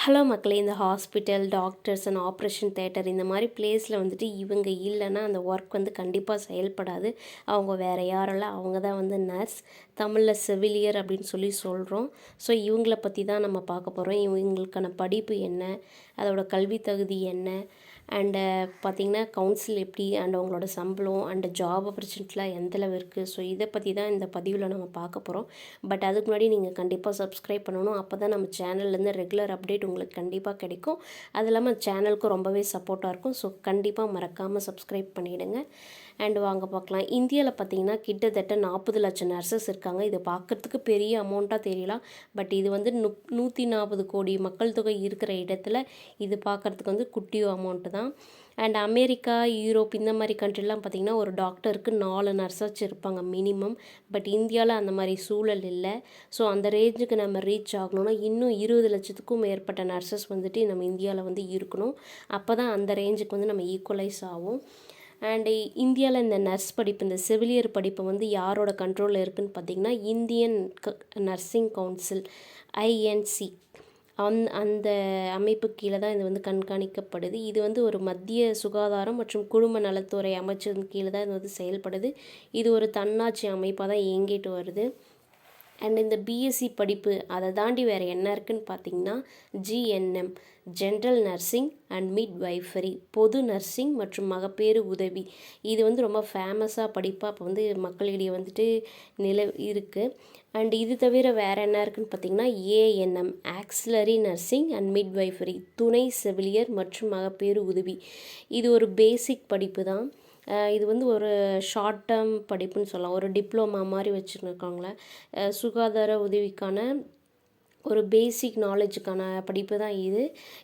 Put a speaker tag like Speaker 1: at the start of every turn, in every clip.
Speaker 1: Hello மக்களே, இந்த hospital, doctors and operation theatre இந்த மாதிரி பிளேஸில் வந்துட்டு இவங்க இல்லைன்னா அந்த ஒர்க் வந்து கண்டிப்பாக செயல்படாது. அவங்க வேறு யாரும் இல்லை, அவங்க தான் வந்து நர்ஸ், தமிழில் செவிலியர் அப்படின்னு சொல்லி சொல்கிறோம். ஸோ இவங்கள பற்றி தான் நம்ம பார்க்க போகிறோம். இவங்களுக்கான படிப்பு என்ன, அதோட கல்வி தகுதி என்ன, அண்டு பார்த்திங்கன்னா கவுன்சில் எப்படி, அண்ட் அவங்களோட சம்பளம் அண்டு ஜாப் ஆப்பர்ச்சுனிட்டிலாம் எந்தளவு இருக்குது. ஸோ இதை பற்றி தான் இந்த பதிவில் நம்ம பார்க்க போகிறோம். பட் அதுக்கு முன்னாடி நீங்கள் கண்டிப்பாக சப்ஸ்கிரைப் பண்ணணும். அப்போ தான் நம்ம சேனல்லேருந்து ரெகுலர் அப்டேட் உங்களுக்கு கண்டிப்பாக கிடைக்கும். அது இல்லாமல் சேனலுக்கும் ரொம்பவே சப்போர்ட்டாக இருக்கும். ஸோ கண்டிப்பாக மறக்காமல் சப்ஸ்கிரைப் பண்ணிவிடுங்க. அண்டு வாங்க பார்க்கலாம். இந்தியாவில் பார்த்திங்கன்னா கிட்டத்தட்ட 40 லட்சம் நர்சஸ் இருக்காங்க. இது பார்க்குறதுக்கு பெரிய அமௌண்ட்டாக தெரியலாம். பட் இது வந்து 140 கோடி மக்கள் தொகை இருக்கிற இடத்துல இது பார்க்குறதுக்கு வந்து குட்டியோ அமௌண்ட்டு தான். அண்ட் அமெரிக்கா, யூரோப் இந்த மாதிரி கண்ட்ரிலாம் பார்த்திங்கன்னா ஒரு டாக்டருக்கு 4 நர்ஸாச்சும் இருப்பாங்க மினிமம். பட் இந்தியாவில் அந்த மாதிரி சூழல் இல்லை. ஸோ அந்த ரேஞ்சுக்கு நம்ம ரீச் ஆகணும்னா இன்னும் 20 லட்சத்துக்கும் மேற்பட்ட நர்சஸ் வந்துட்டு நம்ம இந்தியாவில் வந்து இருக்கணும். அப்போ தான் அந்த ரேஞ்சுக்கு வந்து நம்ம ஈக்குவலைஸ் ஆகும். அண்டு இந்தியாவில் இந்த நர்ஸ் படிப்பு, இந்த செவிலியர் படிப்பு வந்து யாரோட கண்ட்ரோலில் இருக்குதுன்னு பார்த்திங்கன்னா இந்தியன் நர்சிங் கவுன்சில், INC, அந்த அமைப்பு கீழே தான் இது வந்து கண்காணிக்கப்படுது. இது வந்து ஒரு மத்திய சுகாதாரம் மற்றும் குடும்ப நலத்துறை அமைச்சரின் கீழே தான் இது வந்து செயல்படுது. இது ஒரு தன்னாட்சி அமைப்பாக தான் இயங்கிட்டு வருது. அண்ட் இந்த பிஎஸ்சி படிப்பு அதை தாண்டி வேறு என்ன இருக்குதுன்னு பார்த்திங்கன்னா GNM, general nursing and midwifery, பொது நர்சிங் மற்றும் மகப்பேறு உதவி. இது வந்து ரொம்ப ஃபேமஸாக படிப்பாக இப்போ வந்து மக்களிடையே வந்துட்டு இருக்குது. அண்ட் இது தவிர வேறு என்ன இருக்குதுன்னு பார்த்திங்கன்னா ANM, auxiliary nursing and midwifery, துணை செவிலியர் மற்றும் மகப்பேறு உதவி. இது ஒரு பேசிக் படிப்பு தான். இது வந்து ஒரு ஷார்ட் டேர்ம் படிப்புன்னு சொல்லலாம். ஒரு டிப்ளமா மாதிரி வச்சுருக்காங்களே. சுகாதார உதவிக்கான ஒரு பேசிக் நாலேஜுக்கான படிப்பு தான் இது.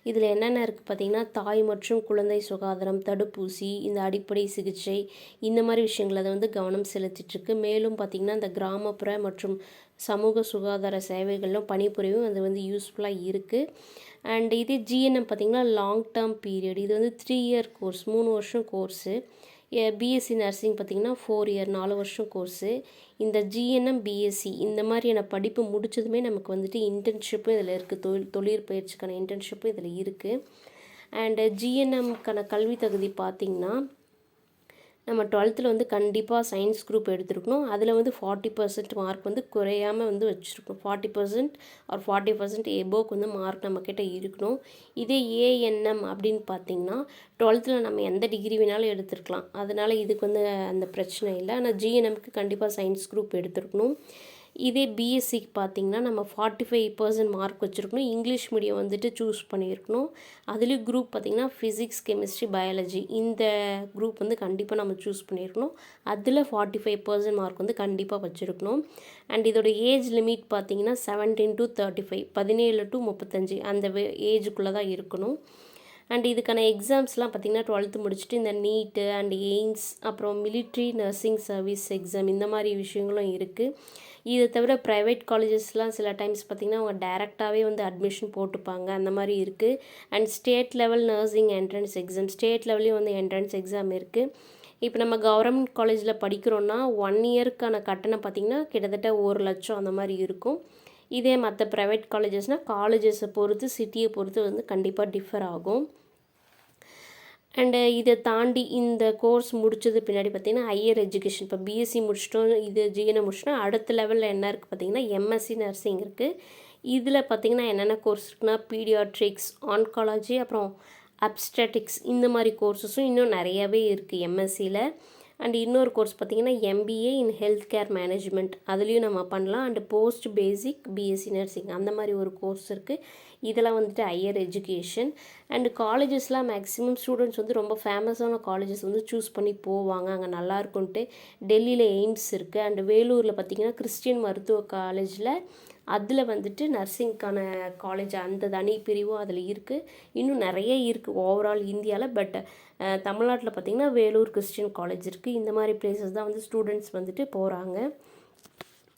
Speaker 1: இதில் என்னென்ன இருக்குது பார்த்திங்கன்னா தாய் மற்றும் குழந்தை சுகாதாரம், தடுப்பூசி, இந்த அடிப்படை சிகிச்சை, இந்த மாதிரி விஷயங்கள் அதை வந்து கவனம் செலுத்திட்டுருக்கு. மேலும் பார்த்திங்கன்னா இந்த கிராமப்புற மற்றும் சமூக சுகாதார சேவைகளிலும் பணிபுரியும் அது வந்து யூஸ்ஃபுல்லாக இருக்குது. அண்ட் இது GNM பார்த்திங்கன்னா லாங் டேர்ம் பீரியட். இது வந்து 3 இயர் கோர்ஸ், 3 வருஷம் கோர்ஸு. பிஎஸ்சி நர்சிங் பார்த்திங்கன்னா 4 இயர், 4 வருஷம் கோர்ஸு. இந்த GNM, BSc இந்த மாதிரியான படிப்பு முடித்ததுமே நமக்கு வந்துட்டு இன்டர்ன்ஷிப்பும் இதில் இருக்குது. தொழிற்பயிற்சிக்கான இன்டர்ன்ஷிப்பும் இதில் இருக்குது. அண்டு GNMக்கான கல்வி தகுதி பார்த்திங்கன்னா நம்ம 12th வந்து கண்டிப்பாக சயின்ஸ் குரூப் எடுத்துருக்கணும். அதில் வந்து 40% மார்க் வந்து குறையாமல் வந்து வச்சுருக்கணும். 40% ஆர் 40% எபோவுக்கு வந்து மார்க் நம்மக்கிட்ட இருக்கணும். இதே ANM அப்படின்னு பார்த்திங்கன்னா 12th நம்ம எந்த டிகிரி வேணாலும் எடுத்துருக்கலாம். அதனால் இதுக்கு வந்து அந்த பிரச்சனை இல்லை. ஆனால் GNMக்கு கண்டிப்பாக சயின்ஸ் குரூப் எடுத்துருக்கணும். இதே பிஎஸ்சிக்கு பார்த்திங்கன்னா நம்ம 45% மார்க் வச்சுருக்கணும். இங்கிலீஷ் மீடியம் வந்துட்டு சூஸ் பண்ணியிருக்கணும். அதுலேயும் குரூப் பார்த்திங்கன்னா ஃபிசிக்ஸ், கெமிஸ்ட்ரி, பயாலஜி இந்த குரூப் வந்து கண்டிப்பாக நம்ம சூஸ் பண்ணியிருக்கணும். அதில் 45% மார்க் வந்து கண்டிப்பாக வச்சுருக்கணும். அண்ட் இதோட ஏஜ் லிமிட் பார்த்திங்கன்னா 17 to 35, 17 to 35 அந்த ஏஜுக்குள்ளே தான் இருக்கணும். அண்ட் இதுக்கான எக்ஸாம்ஸ்லாம் பார்த்திங்கன்னா 12th முடிச்சுட்டு இந்த நீட்டு அண்ட் எய்ம்ஸ், அப்புறம் மிலிட்ரி நர்சிங் சர்வீஸ் எக்ஸாம் இந்த மாதிரி விஷயங்களும் இருக்குது. இதை தவிர ப்ரைவேட் காலேஜஸ்லாம் சில டைம்ஸ் பார்த்திங்கன்னா அவங்க டேரெக்டாகவே வந்து அட்மிஷன் போட்டுப்பாங்க, அந்த மாதிரி இருக்குது. And state level nursing entrance exam, state லெவல்லையும் வந்து என்ட்ரன்ஸ் எக்ஸாம் இருக்குது. இப்போ நம்ம கவர்மெண்ட் காலேஜில் படிக்கிறோன்னா 1 இயருக்கான கட்டணம் பார்த்திங்கன்னா கிட்டத்தட்ட 1 லட்சம் அந்த மாதிரி இருக்கும். இதே மற்ற ப்ரைவேட் காலேஜஸ்னால் காலேஜஸை பொறுத்து, சிட்டியை பொறுத்து வந்து கண்டிப்பாக டிஃபர் ஆகும். அண்டு இதை தாண்டி இந்த கோர்ஸ் முடித்தது பின்னாடி பார்த்திங்கன்னா ஹையர் எஜுகேஷன், இப்போ பிஎஸ்சி முடிச்சிட்டோம், இது GNM முடிச்சிட்டோம், அடுத்த லெவலில் என்ன இருக்குது பார்த்திங்கன்னா MSc நர்சிங் இருக்குது. இதில் பார்த்திங்கன்னா என்னென்ன கோர்ஸ் இருக்குன்னா பீடியாட்ரிக்ஸ், ஆன்காலஜி, அப்புறம் அப்ஸ்டெட்டிக்ஸ் இந்த மாதிரி கோர்ஸஸும் இன்னும் நிறையாவே இருக்குது MScயில். அண்ட் இன்னொரு கோர்ஸ் பார்த்திங்கன்னா MBA in health care management, அதுலேயும் நம்ம பண்ணலாம். And post basic BSc nursing அந்த மாதிரி ஒரு கோர்ஸ் இருக்குது. இதெல்லாம் வந்துட்டு ஹையர் எஜுகேஷன். அண்டு காலேஜஸ்லாம் மேக்ஸிமம் ஸ்டூடெண்ட்ஸ் வந்து ரொம்ப ஃபேமஸான காலேஜஸ் வந்து சூஸ் பண்ணி போவாங்க, அங்கே நல்லா இருக்குன்ட்டு. டெல்லியில் எய்ம்ஸ் இருக்குது. அண்டு வேலூரில் பார்த்திங்கன்னா கிறிஸ்டியன் மருத்துவ காலேஜில் அதில் வந்துட்டு நர்சிங்க்கான காலேஜ் அந்த தனி பிரிவும் அதில் இருக்குது. இன்னும் நிறைய இருக்குது ஓவரால் இந்தியாவில். பட் தமிழ்நாட்டில் பார்த்திங்கன்னா வேலூர் கிறிஸ்டியன் காலேஜ் இருக்குது. இந்த மாதிரி பிளேசஸ் தான் வந்து ஸ்டூடெண்ட்ஸ் வந்துட்டு போகிறாங்க.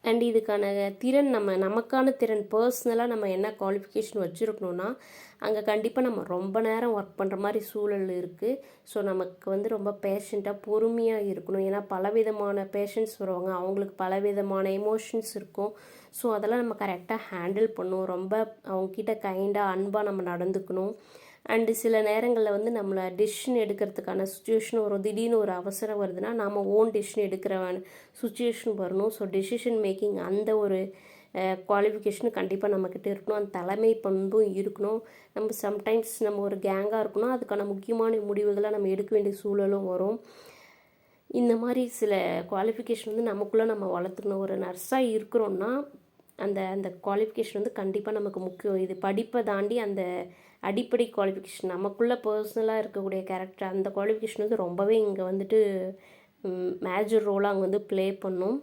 Speaker 1: அண்ட் இதுக்கான திறன் நமக்கான திறன் பர்சனலாக நம்ம என்ன குவாலிஃபிகேஷன் வச்சுருக்கணும்னா அங்கே கண்டிப்பாக நம்ம ரொம்ப நேரம் ஒர்க் பண்ணுற மாதிரி சூழல் இருக்குது. ஸோ நமக்கு வந்து ரொம்ப பேஷண்ட்டாக பொறுமையாக இருக்கணும். ஏன்னா பலவிதமான பேஷண்ட்ஸ் வருவாங்க, அவங்களுக்கு பலவிதமான எமோஷன்ஸ் இருக்கும். ஸோ அதெல்லாம் நம்ம கரெக்டாக ஹேண்டில் பண்ணணும். ரொம்ப அவங்கக்கிட்ட கைண்டாக அன்பாக நம்ம நடந்துக்கணும். அண்டு சில நேரங்களில் வந்து நம்மளை டிசிஷன் எடுக்கிறதுக்கான சுச்சுவேஷன் வரும். திடீர்னு ஒரு அவசரம் வருதுன்னா நாம் ஓன் டிசிஷன் எடுக்கிற சுச்சுவேஷன் வரணும். ஸோ டெசிஷன் மேக்கிங் அந்த ஒரு குவாலிஃபிகேஷன் கண்டிப்பாக நம்மக்கிட்ட இருக்கணும். அந்த தலைமை பண்பும் இருக்கணும். நம்ம சம்டைம்ஸ் நம்ம ஒரு கேங்காக இருக்கணும், அதுக்கான முக்கியமான முடிவுகளை நம்ம எடுக்க வேண்டிய சூழலும் வரும். இந்த மாதிரி சில குவாலிஃபிகேஷன் வந்து நமக்குள்ளே நம்ம வளர்த்துக்கணும். ஒரு நர்ஸாக இருக்கிறோன்னா அந்த அந்த குவாலிஃபிகேஷன் வந்து கண்டிப்பாக நமக்கு முக்கியம். இது படிப்பை தாண்டி அந்த அடிப்படை குவாலிஃபிகேஷன் நமக்குள்ளே பர்சனலாக இருக்கக்கூடிய கேரக்டர், அந்த குவாலிஃபிகேஷன் வந்து ரொம்பவே இங்கே வந்துட்டு மேஜர் ரோலாக அங்கே வந்து ப்ளே பண்ணும்.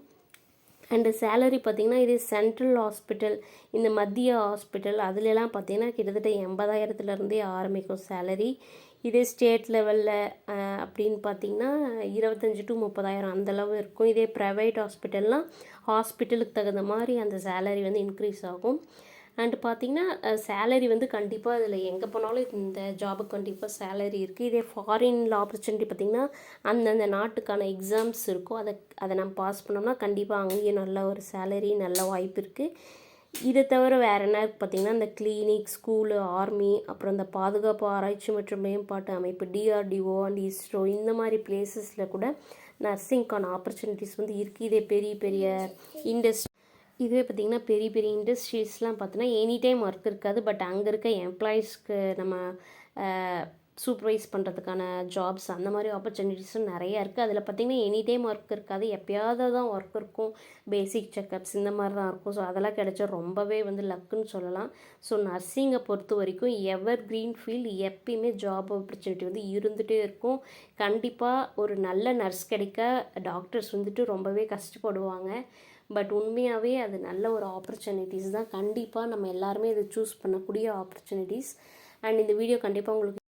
Speaker 1: அண்டு சேலரி பார்த்திங்கன்னா இதே சென்ட்ரல் ஹாஸ்பிட்டல், இந்த மத்திய ஹாஸ்பிட்டல் அதுலலாம் பார்த்திங்கன்னா கிட்டத்தட்ட 80,000லேருந்தே ஆரம்பிக்கும் சேலரி. இதே ஸ்டேட் லெவலில் அப்படின்னு பார்த்திங்கன்னா 25 to 30,000 அந்தளவு இருக்கும். இதே ப்ரைவேட் ஹாஸ்பிட்டல்னால் ஹாஸ்பிட்டலுக்கு தகுந்த மாதிரி அந்த சேலரி வந்து இன்க்ரீஸ் ஆகும். அண்டு பார்த்திங்கன்னா சேலரி வந்து கண்டிப்பாக அதில் எங்கே போனாலும் இந்த ஜாபுக்கு கண்டிப்பாக சேலரி இருக்குது. இதே ஃபாரினில் ஆப்பர்ச்சுனிட்டி பார்த்திங்கன்னா அந்தந்த நாட்டுக்கான எக்ஸாம்ஸ் இருக்கும், அதை நம்ம பாஸ் பண்ணோம்னா கண்டிப்பாக அங்கேயும் நல்ல ஒரு சேலரி, நல்ல வாய்ப்பு இருக்குது. இதை தவிர வேறு என்ன பார்த்திங்கன்னா இந்த கிளினிக், ஸ்கூலு, ஆர்மி, அப்புறம் இந்த பாதுகாப்பு ஆராய்ச்சி மற்றும் மேம்பாட்டு அமைப்பு DRDO அண்ட் ISRO இந்த மாதிரி பிளேசஸில் கூட நர்சிங்க்கான ஆப்பர்ச்சுனிட்டிஸ் வந்து இருக்குது. இதே பெரிய பெரிய இதுவே பார்த்திங்கன்னா பெரிய பெரிய இண்டஸ்ட்ரீஸ்லாம் பார்த்தோன்னா எனி டைம் ஒர்க் இருக்காது. பட் அங்கே இருக்க எம்ப்ளாயீஸ்க்கு நம்ம சூப்பர்வைஸ் பண்ணுறதுக்கான ஜாப்ஸ் அந்த மாதிரி ஆப்பர்ச்சுனிட்டிஸும் நிறையா இருக்குது. அதில் பார்த்திங்கன்னா எனி டைம் ஒர்க் இருக்காது, எப்போயாவது தான் ஒர்க் இருக்கும். பேசிக் செக்கப்ஸ் இந்த மாதிரி தான் இருக்கும். ஸோ அதெல்லாம் கிடைச்சா ரொம்பவே வந்து லக்குன்னு சொல்லலாம். ஸோ நர்சிங்கை பொறுத்த வரைக்கும் எவர் க்ரீன் ஃபீல்டு, எப்பயுமே ஜாப் ஆப்பர்ச்சுனிட்டி வந்து இருந்துகிட்டே இருக்கும். கண்டிப்பாக ஒரு நல்ல நர்ஸ் கிடைக்க டாக்டர்ஸ் வந்துட்டு ரொம்பவே கஷ்டப்படுவாங்க. பட் உண்மையாகவே அது நல்ல ஒரு ஆப்பர்ச்சுனிட்டிஸ் தான். கண்டிப்பாக நம்ம எல்லாருமே இதை சூஸ் பண்ணக்கூடிய ஆப்பர்ச்சுனிட்டிஸ். அண்ட் இந்த வீடியோ கண்டிப்பாக உங்களுக்கு